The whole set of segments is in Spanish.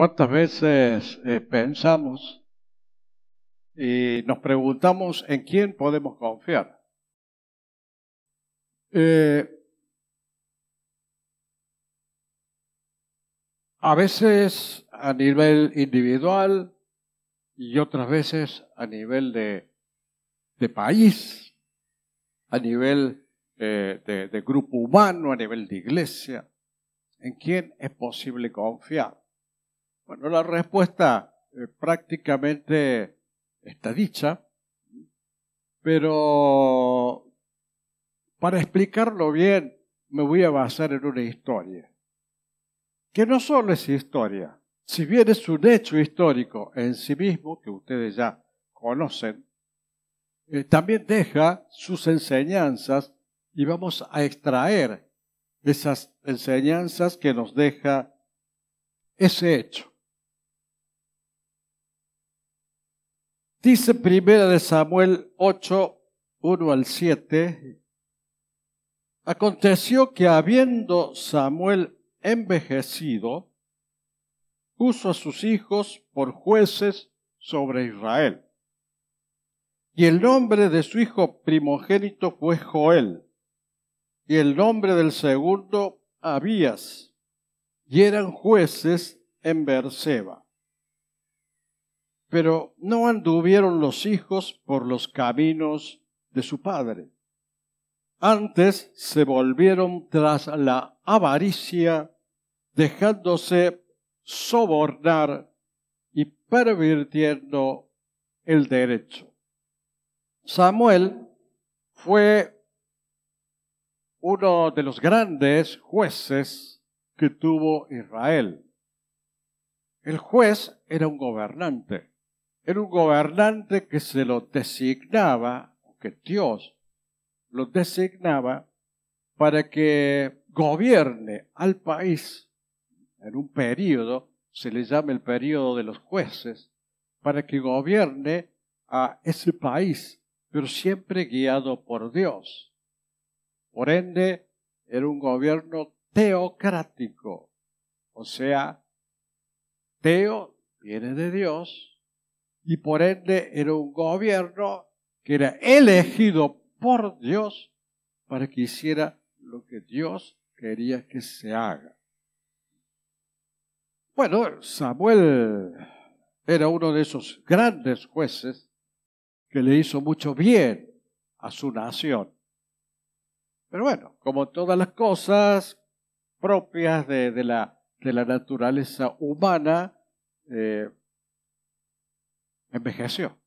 ¿Cuántas veces pensamos y nos preguntamos en quién podemos confiar? A veces a nivel individual y otras veces a nivel de país, a nivel de grupo humano, a nivel de iglesia. ¿En quién es posible confiar? Bueno, la respuesta prácticamente está dicha, pero para explicarlo bien me voy a basar en una historia, que no solo es historia, si bien es un hecho histórico en sí mismo, que ustedes ya conocen, también deja sus enseñanzas y vamos a extraer esas enseñanzas que nos deja ese hecho. Dice 1 Samuel 8, 1 al 7, aconteció que habiendo Samuel envejecido, puso a sus hijos por jueces sobre Israel. Y el nombre de su hijo primogénito fue Joel, y el nombre del segundo Abías, y eran jueces en Beerseba. Pero no anduvieron los hijos por los caminos de su padre. Antes se volvieron tras la avaricia, dejándose sobornar y pervirtiendo el derecho. Samuel fue uno de los grandes jueces que tuvo Israel. El juez era un gobernante. Era un gobernante que se lo designaba, que Dios lo designaba para que gobierne al país en un periodo, se le llama el periodo de los jueces, para que gobierne a ese país, pero siempre guiado por Dios. Por ende, era un gobierno teocrático, o sea, teo viene de Dios, y por ende era un gobierno que era elegido por Dios para que hiciera lo que Dios quería que se haga. Bueno, Samuel era uno de esos grandes jueces que le hizo mucho bien a su nación. Pero bueno, como todas las cosas propias de la naturaleza humana, envejeció.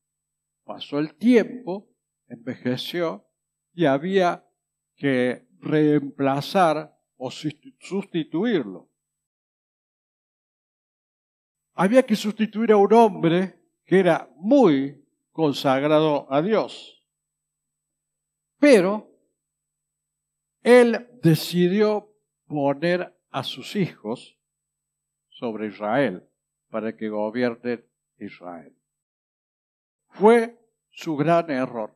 Pasó el tiempo, envejeció y había que reemplazar o sustituirlo. Había que sustituir a un hombre que era muy consagrado a Dios. Pero él decidió poner a sus hijos sobre Israel para que gobiernen Israel. Fue su gran error.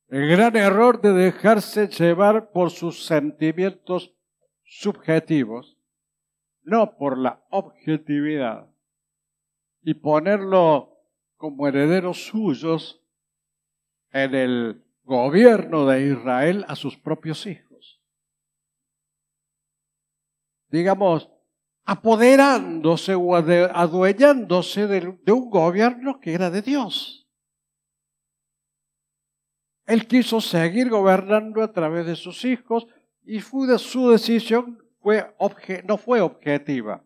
El gran error de dejarse llevar por sus sentimientos subjetivos, no por la objetividad, y ponerlo como herederos suyos en el gobierno de Israel a sus propios hijos. Digamos, apoderándose o adueñándose de un gobierno que era de Dios. Él quiso seguir gobernando a través de sus hijos y su decisión no fue objetiva,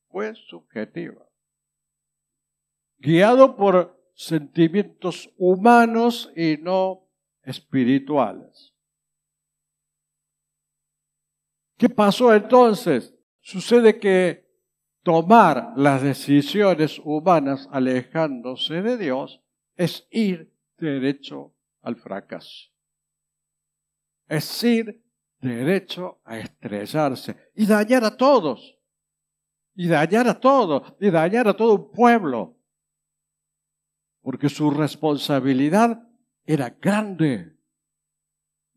fue subjetiva. Guiado por sentimientos humanos y no espirituales. ¿Qué pasó entonces? Sucede que tomar las decisiones humanas alejándose de Dios es ir derecho al fracaso. Es ir derecho a estrellarse y dañar a todos. Y dañar a todos. Y dañar a todo un pueblo. Porque su responsabilidad era grande.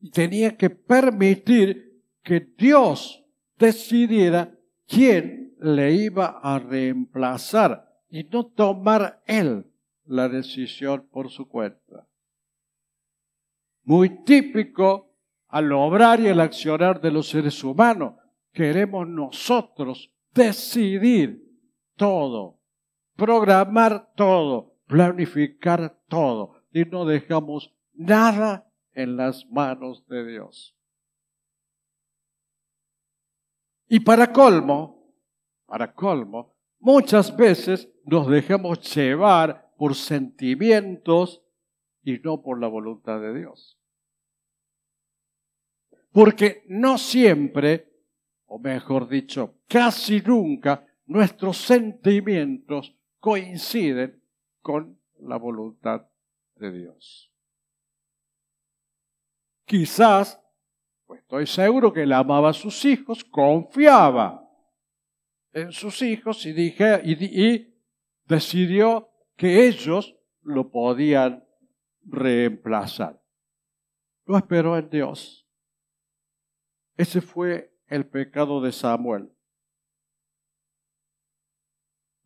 Y tenía que permitir que Dios decidiera quién le iba a reemplazar y no tomar él la decisión por su cuenta. Muy típico al obrar y al accionar de los seres humanos. Queremos nosotros decidir todo, programar todo, planificar todo y no dejamos nada en las manos de Dios. Y para colmo, muchas veces nos dejamos llevar por sentimientos y no por la voluntad de Dios. Porque no siempre, o mejor dicho, casi nunca, nuestros sentimientos coinciden con la voluntad de Dios. Quizás, pues estoy seguro que él amaba a sus hijos, confiaba en sus hijos y decidió que ellos lo podían reemplazar. No esperó en Dios. Ese fue el pecado de Samuel.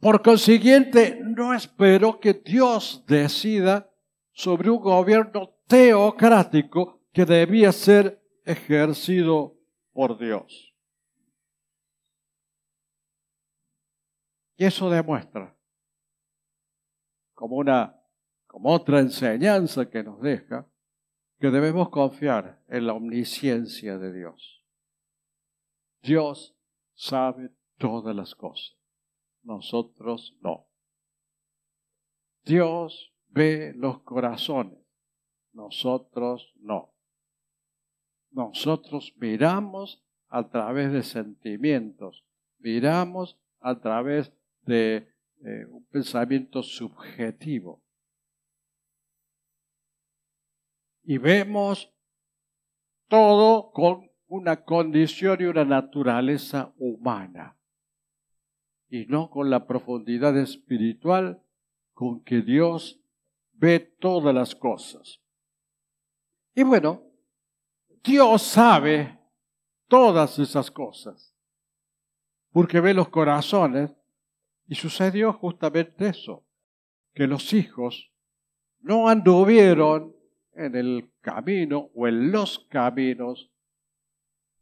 Por consiguiente, no esperó que Dios decida sobre un gobierno teocrático que debía ser ejercido por Dios. Y eso demuestra, como otra enseñanza que nos deja, que debemos confiar en la omnisciencia de Dios. Dios sabe todas las cosas, nosotros no. Dios ve los corazones, nosotros no. Nosotros miramos a través de sentimientos, miramos a través de un pensamiento subjetivo. Y vemos todo con una condición y una naturaleza humana, y no con la profundidad espiritual con que Dios ve todas las cosas. Y bueno, Dios sabe todas esas cosas, porque ve los corazones, y sucedió justamente eso, que los hijos no anduvieron en el camino o en los caminos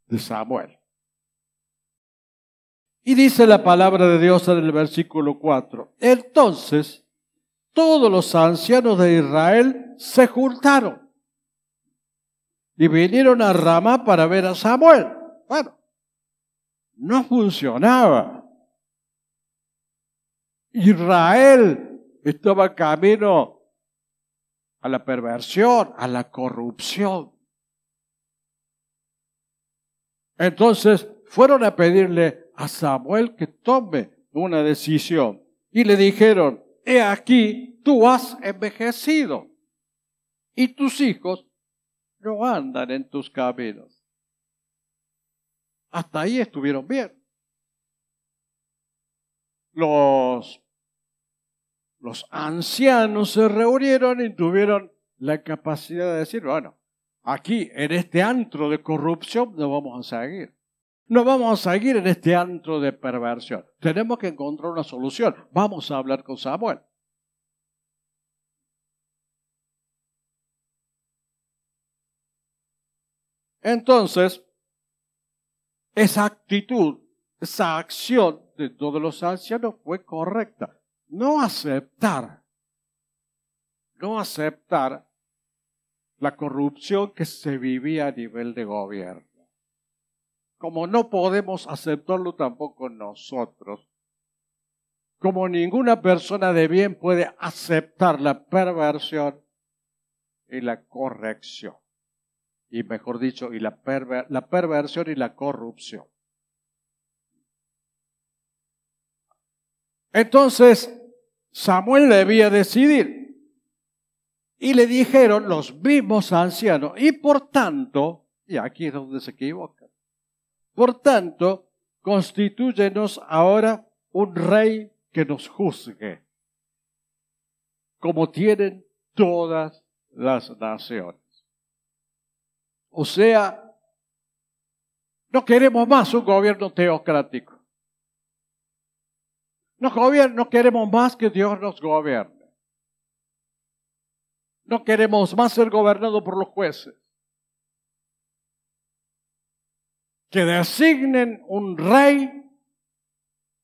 de Samuel. Y dice la palabra de Dios en el versículo 4. Entonces, todos los ancianos de Israel se juntaron y vinieron a Ramá para ver a Samuel. Bueno, no funcionaba. Israel estaba camino a la perversión, a la corrupción. Entonces fueron a pedirle a Samuel que tome una decisión. Y le dijeron, he aquí, tú has envejecido y tus hijos no andan en tus caminos. Hasta ahí estuvieron bien. Los ancianos se reunieron y tuvieron la capacidad de decir, bueno, aquí en este antro de corrupción no vamos a seguir. No vamos a seguir en este antro de perversión. Tenemos que encontrar una solución. Vamos a hablar con Samuel. Entonces, esa actitud, esa acción de todos los ancianos fue correcta. No aceptar la corrupción que se vivía a nivel de gobierno. Como no podemos aceptarlo tampoco nosotros, como ninguna persona de bien puede aceptar la perversión y la corrección, y mejor dicho, y la perversión y la corrupción. Entonces, Samuel debía decidir. Y le dijeron los mismos ancianos, y por tanto, y aquí es donde se equivocan, por tanto, constitúyenos ahora un rey que nos juzgue, como tienen todas las naciones. O sea, no queremos más un gobierno teocrático. No queremos más que Dios nos gobierne. No queremos más ser gobernados por los jueces. Que designen un rey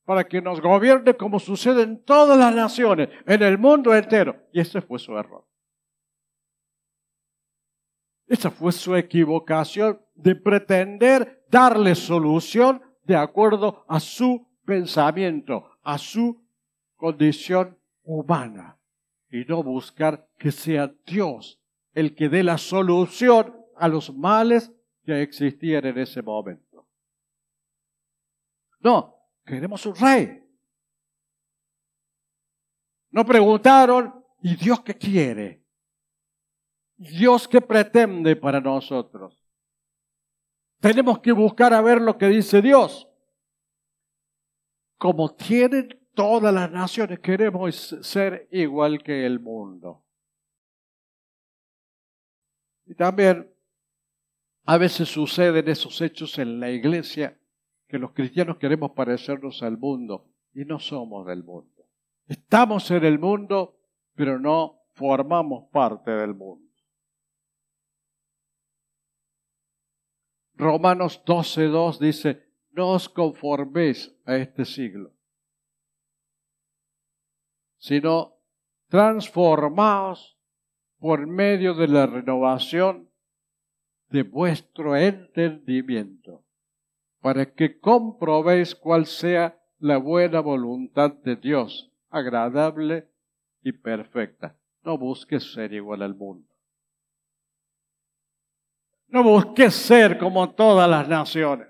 para que nos gobierne como sucede en todas las naciones, en el mundo entero. Y ese fue su error. Esa fue su equivocación de pretender darle solución de acuerdo a su pensamiento, a su condición humana. Y no buscar que sea Dios el que dé la solución a los males que existían en ese momento. No, queremos un rey. No preguntaron, ¿y Dios qué quiere? ¿Dios qué pretende para nosotros? Tenemos que buscar a ver lo que dice Dios. Como tienen todas las naciones, queremos ser igual que el mundo. Y también a veces suceden esos hechos en la iglesia, que los cristianos queremos parecernos al mundo y no somos del mundo. Estamos en el mundo, pero no formamos parte del mundo. Romanos 12:2 dice, no os conforméis a este siglo, sino transformaos por medio de la renovación de vuestro entendimiento, para que comprobéis cuál sea la buena voluntad de Dios, agradable y perfecta. No busques ser igual al mundo. No busques ser como todas las naciones.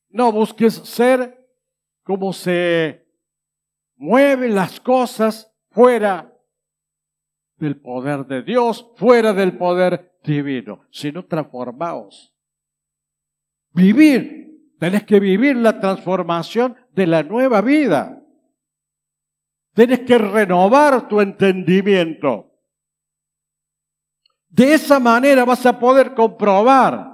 No busques ser como se mueven las cosas fuera del poder de Dios, fuera del poder divino, sino transformaos. Vivir, tenés que vivir la transformación de la nueva vida. Tienes que renovar tu entendimiento. De esa manera vas a poder comprobar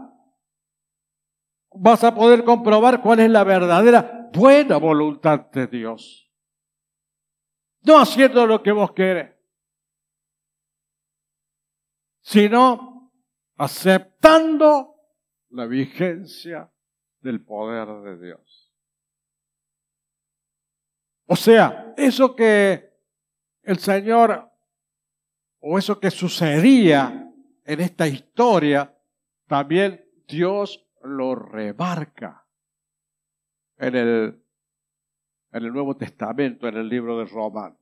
cuál es la verdadera buena voluntad de Dios. No haciendo lo que vos querés, sino aceptando la vigencia del poder de Dios. O sea, eso que el Señor, o eso que sucedía en esta historia, también Dios lo remarca en el Nuevo Testamento, en el libro de Romanos.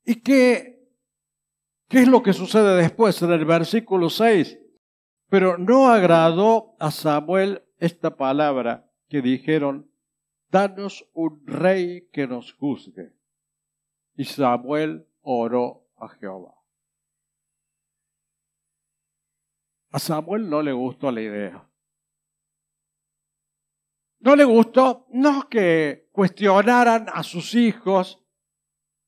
¿Y qué es lo que sucede después? En el versículo 6. Pero no agradó a Samuel esta palabra que dijeron, danos un rey que nos juzgue. Y Samuel oró a Jehová. A Samuel no le gustó la idea. No le gustó, no que cuestionaran a sus hijos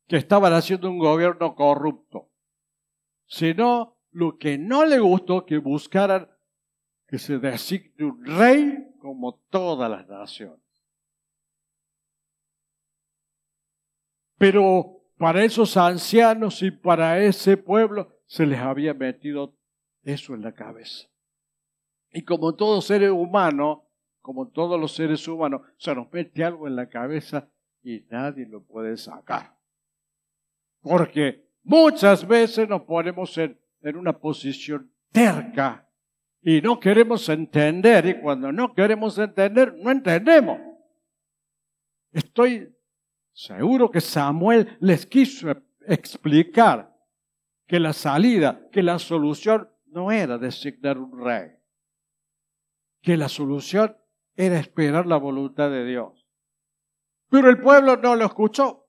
que estaban haciendo un gobierno corrupto, sino lo que no le gustó, que buscaran que se designe un rey como todas las naciones. Pero para esos ancianos y para ese pueblo se les había metido eso en la cabeza. Y como todo ser humano, como todos los seres humanos, se nos mete algo en la cabeza y nadie lo puede sacar. Porque muchas veces nos ponemos en una posición terca y no queremos entender. Y cuando no queremos entender, no entendemos. Estoy seguro que Samuel les quiso explicar que la salida, que la solución no era designar un rey. Que la solución era esperar la voluntad de Dios. Pero el pueblo no lo escuchó.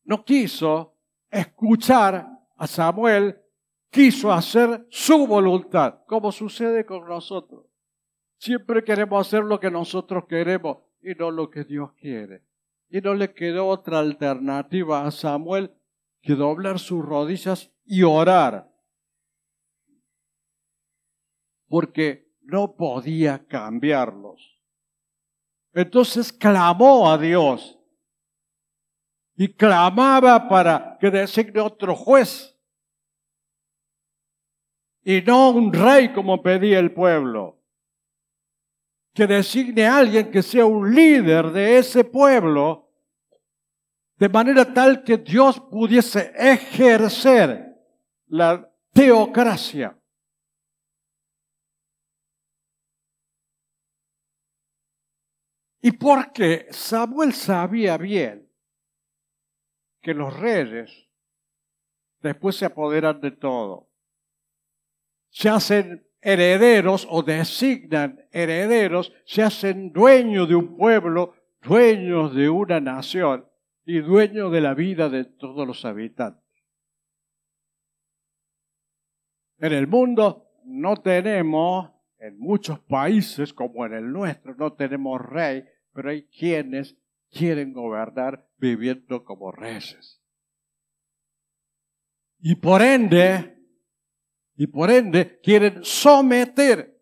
No quiso escuchar a Samuel, quiso hacer su voluntad, como sucede con nosotros. Siempre queremos hacer lo que nosotros queremos y no lo que Dios quiere. Y no le quedó otra alternativa a Samuel que doblar sus rodillas y orar. Porque no podía cambiarlos. Entonces clamó a Dios y clamaba para que designe otro juez y no un rey como pedía el pueblo. Que designe a alguien que sea un líder de ese pueblo, de manera tal que Dios pudiese ejercer la teocracia. Y porque Samuel sabía bien que los reyes después se apoderan de todo, se hacen herederos o designan herederos, se hacen dueños de un pueblo, dueños de una nación y dueños de la vida de todos los habitantes. En el mundo no tenemos, en muchos países como en el nuestro, no tenemos rey, pero hay quienes quieren gobernar viviendo como reyes. Y por ende quieren someter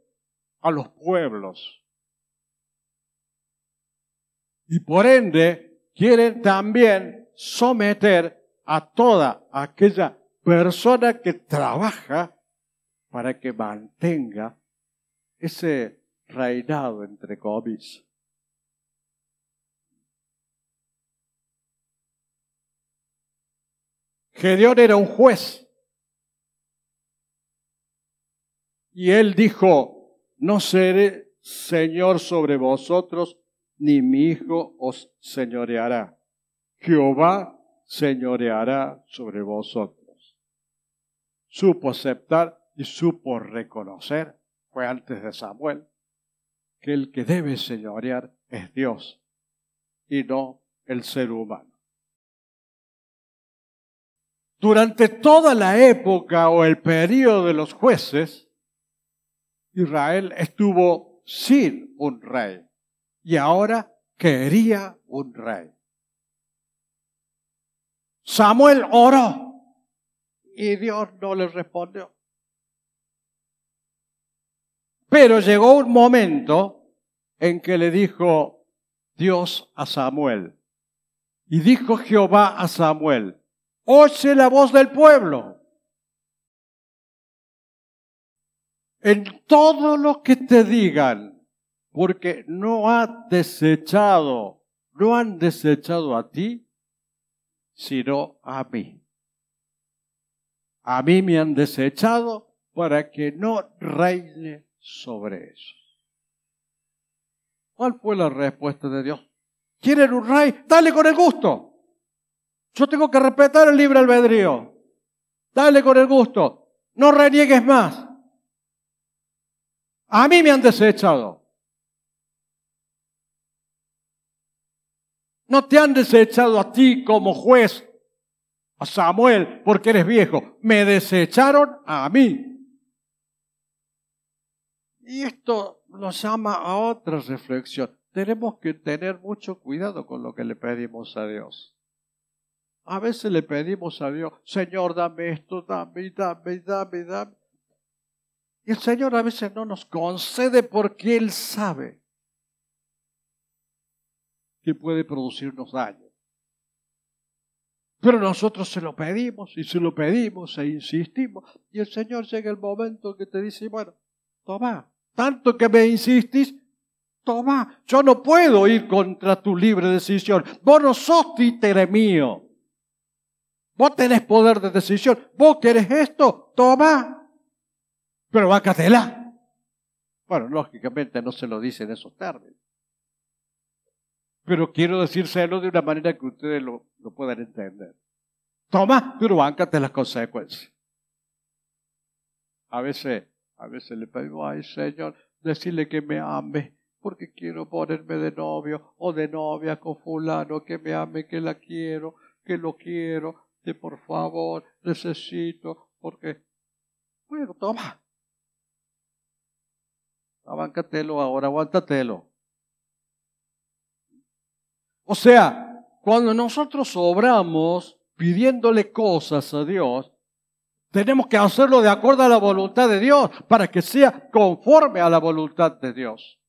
a los pueblos. Y por ende quieren también someter a toda aquella persona que trabaja para que mantenga ese reinado entre comillas. Gedeón era un juez. Y él dijo, no seré señor sobre vosotros, ni mi hijo os señoreará. Jehová señoreará sobre vosotros. Supo aceptar y supo reconocer, fue antes de Samuel, que el que debe señorear es Dios y no el ser humano. Durante toda la época o el periodo de los jueces, Israel estuvo sin un rey y ahora quería un rey. Samuel oró y Dios no le respondió. Pero llegó un momento en que le dijo Dios a Samuel, y dijo Jehová a Samuel, oye la voz del pueblo. En todo lo que te digan, porque no han desechado a ti, sino a mí. A mí me han desechado para que no reine sobre ellos. ¿Cuál fue la respuesta de Dios? ¿Quieren un rey? Dale con el gusto. Yo tengo que respetar el libre albedrío. Dale con el gusto. No reniegues más. A mí me han desechado. No te han desechado a ti como juez, a Samuel, porque eres viejo. Me desecharon a mí. Y esto nos llama a otra reflexión. Tenemos que tener mucho cuidado con lo que le pedimos a Dios. A veces le pedimos a Dios, Señor, dame esto, dame. Y el Señor a veces no nos concede porque Él sabe que puede producirnos daño. Pero nosotros se lo pedimos e insistimos. Y el Señor llega el momento que te dice, bueno, toma, tanto que me insistís, toma, yo no puedo ir contra tu libre decisión. Vos no sos títere mío. Vos tenés poder de decisión. Vos querés esto, toma. Pero bácatela. Bueno, lógicamente no se lo dice en esos términos. Pero quiero decírselo de una manera que ustedes lo puedan entender. Toma, pero báncate las consecuencias. A veces le pedimos, ay Señor, decirle que me ame, porque quiero ponerme de novio o de novia con fulano, que me ame, que la quiero, que lo quiero, que por favor necesito, porque, bueno, toma. Abáncatelo ahora, aguántatelo. O sea, cuando nosotros obramos pidiéndole cosas a Dios, Tenemos que hacerlo de acuerdo a la voluntad de Dios, para que sea conforme a la voluntad de Dios.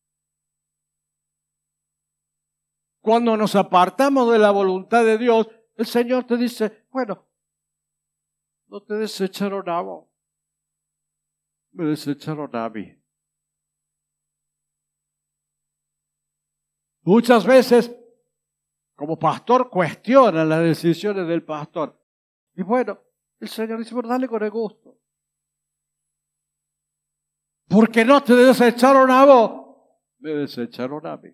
Cuando nos apartamos de la voluntad de Dios, el Señor te dice, bueno, no te desecharon a vos, me desecharon a mí. Muchas veces, como pastor, cuestionan las decisiones del pastor. Y bueno, el Señor dice, bueno, dale con el gusto. Porque no te desecharon a vos, me desecharon a mí.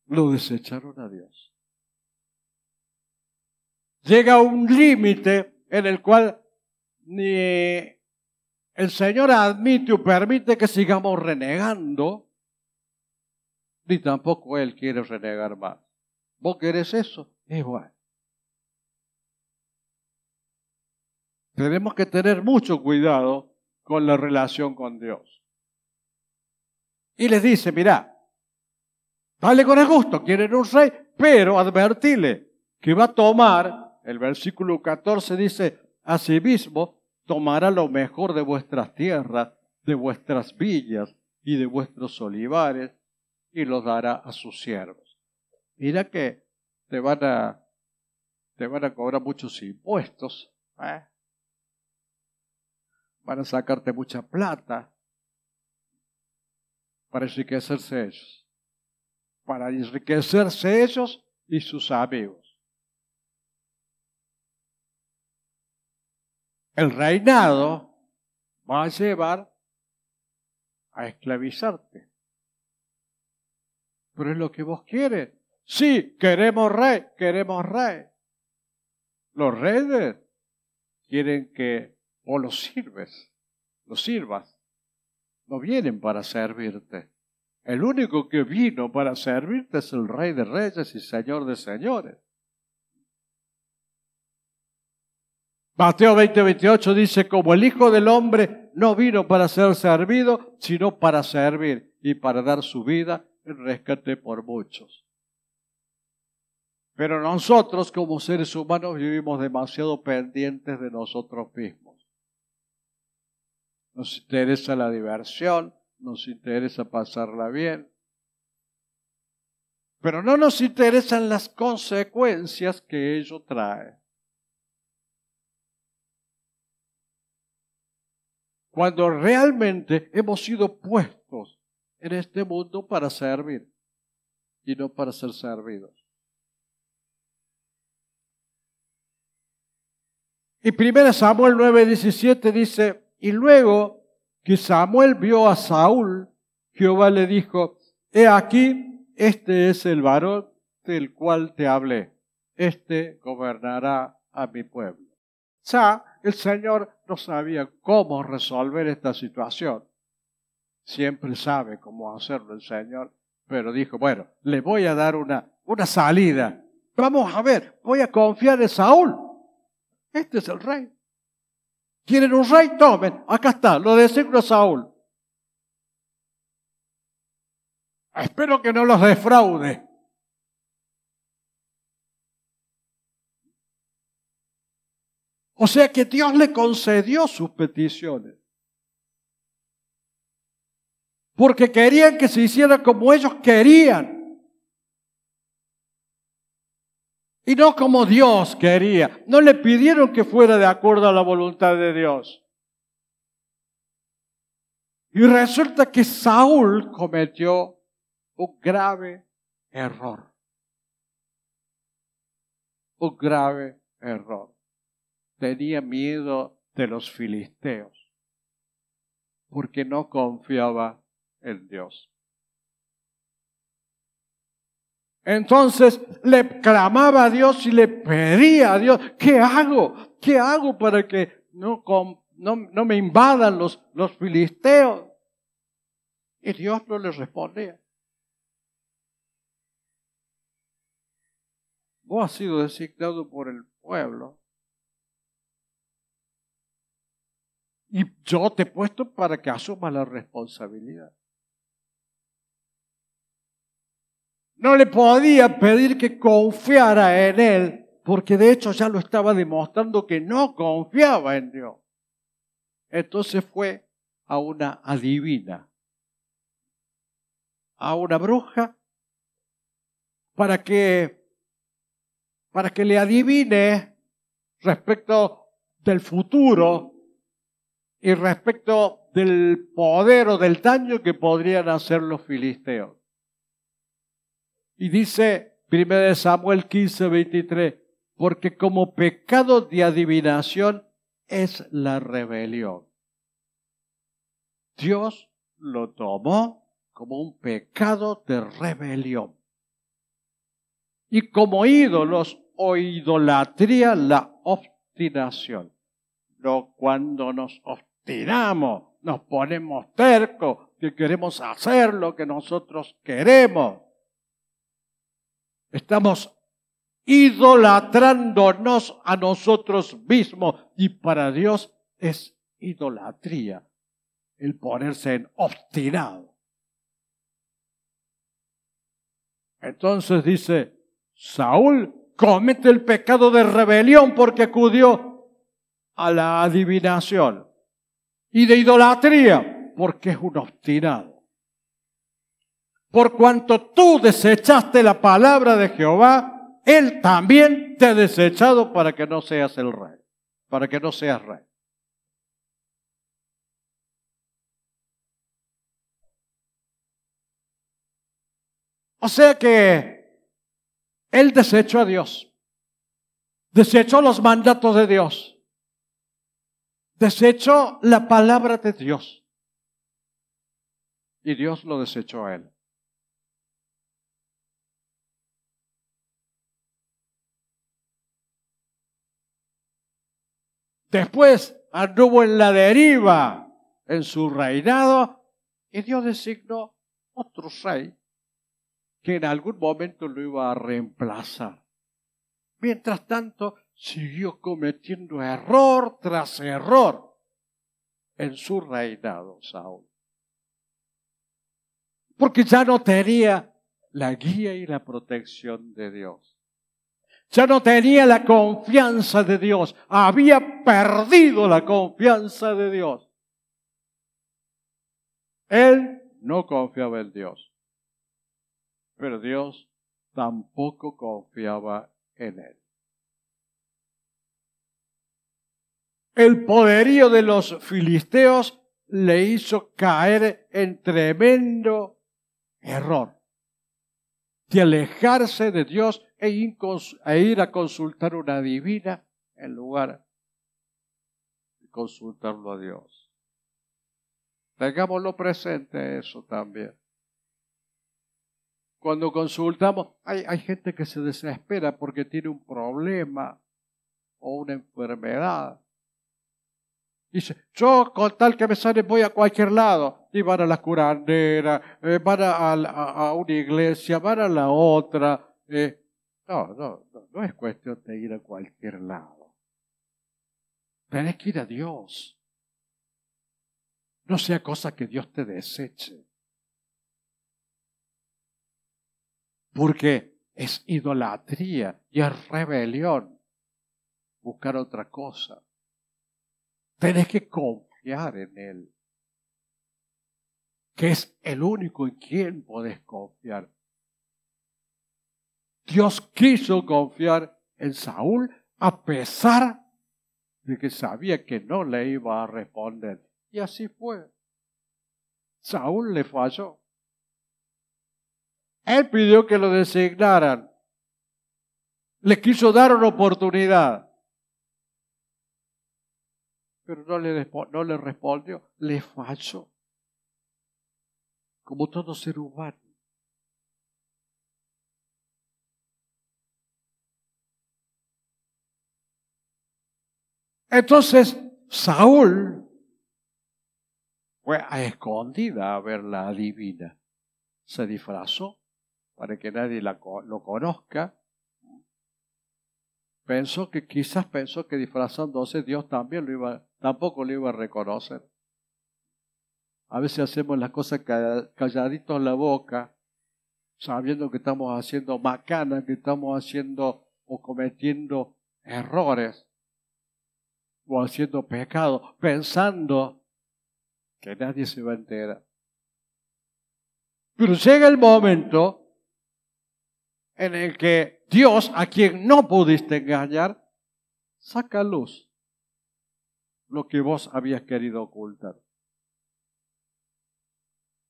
Lo desecharon a Dios. Llega un límite en el cual ni el Señor admite o permite que sigamos renegando, ni tampoco Él quiere renegar más. ¿Vos querés eso? Igual. Tenemos que tener mucho cuidado con la relación con Dios. Y les dice, mirá, dale con el gusto, quieren un rey, pero advertile que va a tomar, el versículo 14 dice, asimismo tomará lo mejor de vuestras tierras, de vuestras villas y de vuestros olivares, y los dará a sus siervos. Mira que te van a cobrar muchos impuestos, van a sacarte mucha plata para enriquecerse ellos. Para enriquecerse ellos y sus amigos. El reinado va a llevar a esclavizarte. Pero es lo que vos quieres. Sí, queremos rey, queremos rey. Los reyes quieren que vos los sirvas. No vienen para servirte. El único que vino para servirte es el Rey de Reyes y Señor de Señores. Mateo 20:28 dice, como el Hijo del Hombre no vino para ser servido, sino para servir y para dar su vida en rescate por muchos. Pero nosotros como seres humanos vivimos demasiado pendientes de nosotros mismos. Nos interesa la diversión, nos interesa pasarla bien, pero no nos interesan las consecuencias que ello trae. Cuando realmente hemos sido puestos en este mundo para servir y no para ser servidos. Y 1 Samuel 9:17 dice, y luego que Samuel vio a Saúl, Jehová le dijo, he aquí, este es el varón del cual te hablé, este gobernará a mi pueblo. Ya el Señor no sabía cómo resolver esta situación. Siempre sabe cómo hacerlo el Señor, pero dijo, bueno, le voy a dar una salida. Vamos a ver, voy a confiar en Saúl. Este es el rey. ¿Quieren un rey? Tomen, acá está, lo designo a Saúl. Espero que no los defraude. O sea que Dios le concedió sus peticiones. Porque querían que se hiciera como ellos querían. Y no como Dios quería. No le pidieron que fuera de acuerdo a la voluntad de Dios. Y resulta que Saúl cometió un grave error. Un grave error. Tenía miedo de los filisteos. Porque no confiaba en Dios. Entonces le clamaba a Dios y le pedía a Dios, ¿qué hago? ¿Qué hago para que no me invadan los filisteos? Y Dios no le respondía. Vos has sido designado por el pueblo. Y yo te he puesto para que asumas la responsabilidad. No le podía pedir que confiara en él porque de hecho ya lo estaba demostrando que no confiaba en Dios. Entonces fue a una adivina, a una bruja, para que le adivine respecto del futuro y respecto del poder o del daño que podrían hacer los filisteos. Y dice 1 Samuel 15:23, porque como pecado de adivinación es la rebelión. Dios lo tomó como un pecado de rebelión. Y como ídolos o idolatría, la obstinación. No, cuando nos obstinamos, nos ponemos tercos, que queremos hacer lo que nosotros queremos. Estamos idolatrándonos a nosotros mismos y para Dios es idolatría el ponerse en obstinado. Entonces dice, Saúl comete el pecado de rebelión porque acudió a la adivinación y de idolatría porque es un obstinado. Por cuanto tú desechaste la palabra de Jehová, Él también te ha desechado para que no seas el rey, para que no seas rey. O sea que Él desechó a Dios, desechó los mandatos de Dios, desechó la palabra de Dios y Dios lo desechó a Él. Después anduvo en la deriva en su reinado y Dios designó otro rey que en algún momento lo iba a reemplazar. Mientras tanto, siguió cometiendo error tras error en su reinado, Saúl. Porque ya no tenía la guía y la protección de Dios. Ya no tenía la confianza de Dios. Había perdido la confianza de Dios. Él no confiaba en Dios. Pero Dios tampoco confiaba en él. El poderío de los filisteos le hizo caer en tremendo error de alejarse de Dios e ir a consultar una adivina en lugar de consultarlo a Dios. Tengámoslo presente eso también. Cuando consultamos, hay gente que se desespera porque tiene un problema o una enfermedad. Dice, yo con tal que me sane voy a cualquier lado. Y van a la curandera, van a una iglesia, van a la otra. No es cuestión de ir a cualquier lado. Tenés que ir a Dios. No sea cosa que Dios te deseche. Porque es idolatría y es rebelión buscar otra cosa. Tenés que confiar en Él, que es el único en quien podés confiar. Dios quiso confiar en Saúl a pesar de que sabía que no le iba a responder. Y así fue. Saúl le falló. Él pidió que lo designaran. Le quiso dar una oportunidad. Pero no le respondió. Le falló. Como todo ser humano. Entonces, Saúl fue a escondida a ver la adivina. Se disfrazó para que nadie lo conozca. Quizás pensó que disfrazándose Dios tampoco lo iba a reconocer. A veces hacemos las cosas calladitos en la boca, sabiendo que estamos haciendo macana, que estamos haciendo o cometiendo errores o haciendo pecado, pensando que nadie se va a enterar. Pero llega el momento en el que Dios, a quien no pudiste engañar, saca a luz lo que vos habías querido ocultar.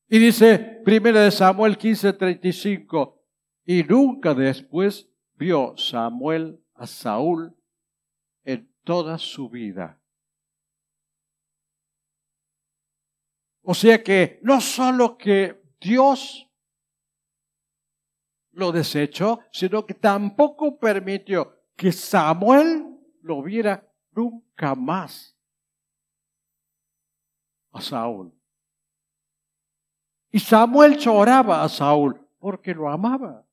Y dice 1 Samuel 15:35, y nunca después vio Samuel a Saúl en toda su vida. O sea que no solo que Dios lo desechó, sino que tampoco permitió que Samuel lo viera nunca más a Saúl. Y Samuel lloraba a Saúl porque lo amaba.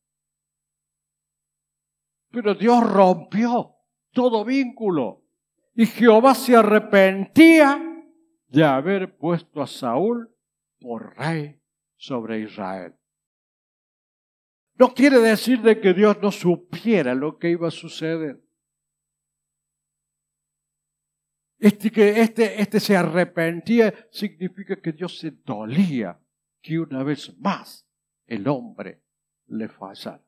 Pero Dios rompió todo vínculo y Jehová se arrepentía de haber puesto a Saúl por rey sobre Israel. No quiere decir de que Dios no supiera lo que iba a suceder. Este se arrepentía significa que Dios se dolía que una vez más el hombre le fallara.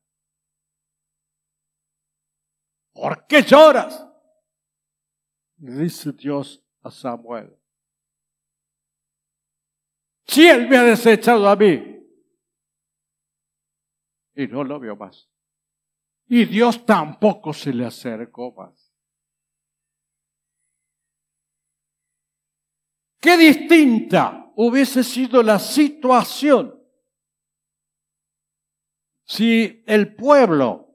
¿Por qué lloras? Le dice Dios a Samuel. Si él me ha desechado a mí. Y no lo vio más. Y Dios tampoco se le acercó más. Qué distinta hubiese sido la situación si el pueblo,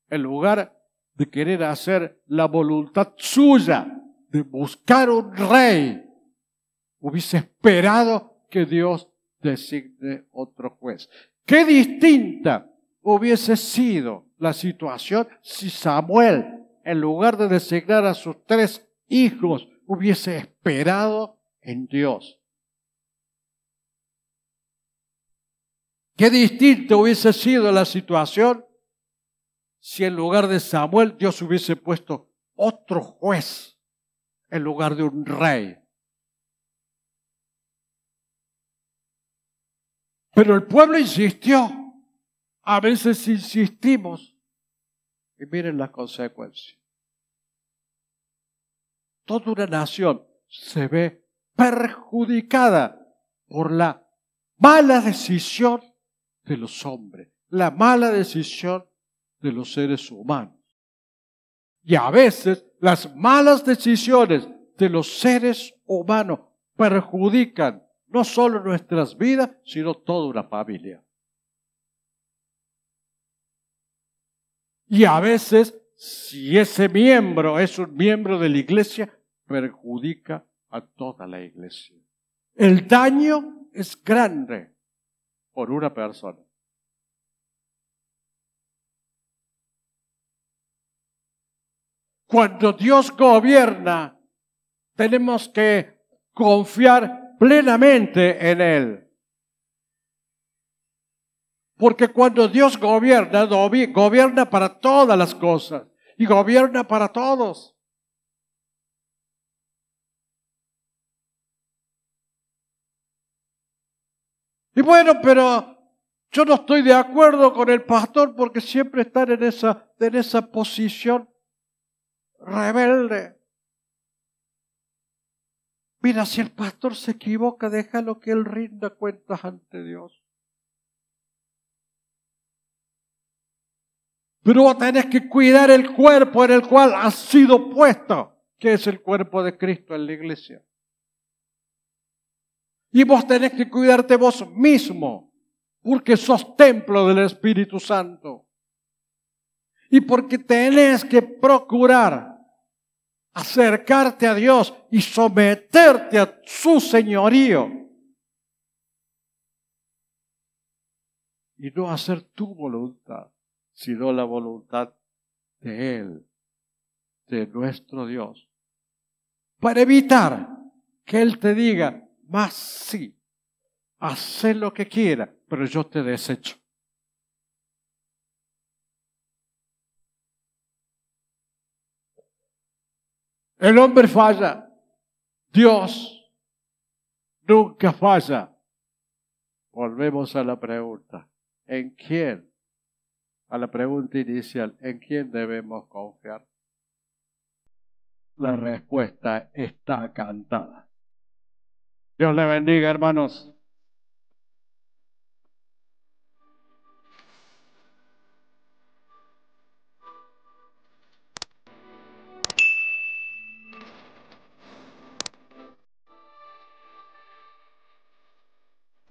en lugar de querer hacer la voluntad suya, de buscar un rey, hubiese esperado que Dios designe otro juez. Qué distinta hubiese sido la situación si Samuel, en lugar de designar a sus 3 hijos, hubiese esperado en Dios. Qué distinta hubiese sido la situación si en lugar de Samuel Dios hubiese puesto otro juez en lugar de un rey. Pero el pueblo insistió. A veces insistimos y miren las consecuencias. Toda una nación se ve perjudicada por la mala decisión de los hombres, la mala decisión de los seres humanos. Y a veces las malas decisiones de los seres humanos perjudican no solo nuestras vidas, sino toda una familia. Y a veces, si ese miembro es un miembro de la iglesia, perjudica a toda la iglesia. El daño es grande por una persona. Cuando Dios gobierna, tenemos que confiar plenamente en Él. Porque cuando Dios gobierna, gobierna para todas las cosas y gobierna para todos. Y bueno, pero yo no estoy de acuerdo con el pastor porque siempre están en esa posición rebelde. Mira, si el pastor se equivoca, déjalo que él rinda cuentas ante Dios. Pero vos tenés que cuidar el cuerpo en el cual has sido puesto, que es el cuerpo de Cristo en la iglesia. Y vos tenés que cuidarte vos mismo, porque sos templo del Espíritu Santo. Y porque tenés que procurar acercarte a Dios y someterte a su señorío. Y no hacer tu voluntad, sino la voluntad de Él, de nuestro Dios. Para evitar que Él te diga, más sí, haz lo que quiera, pero yo te desecho. El hombre falla. Dios nunca falla. Volvemos a la pregunta. ¿En quién? A la pregunta inicial. ¿En quién debemos confiar? La respuesta está cantada. Dios le bendiga, hermanos.